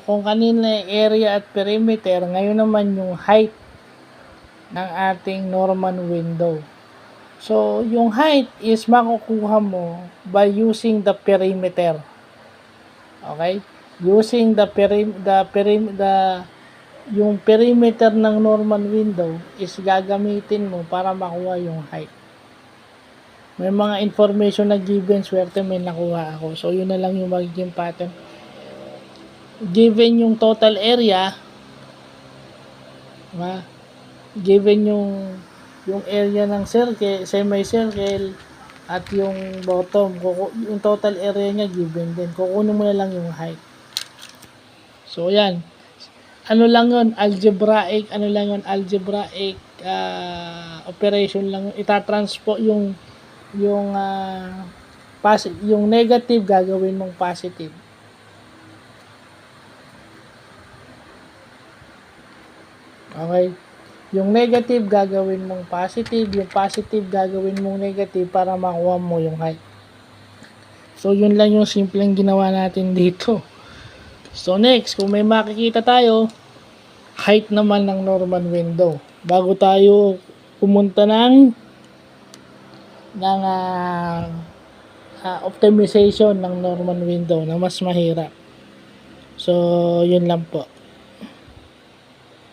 kung kanina yung area at perimeter, ngayon naman yung height ng ating Norman window. So, yung height is makukuha mo by using the perimeter. Okay? Using yung perimeter ng Norman window is gagamitin mo para makuha yung height. May mga information na given, swerte may nakuha ako. So, yun na lang yung magiging pattern. Given yung total area, given yung area ng circle, semicircle, at yung bottom, yung total area niya given din. Kukunin mo na lang yung height. So, yan. Ano lang yun? Algebraic operation lang. Itatranspo yung negative gagawin mong positive. Okay? Yung negative gagawin mong positive, yung positive gagawin mong negative para makuha mo yung height. So, yun lang yung simpleng ginawa natin dito. So, next, kung may makikita tayo, height naman ng Norman window. Bago tayo pumunta ng optimization ng Norman window na mas mahirap. So, yun lang po.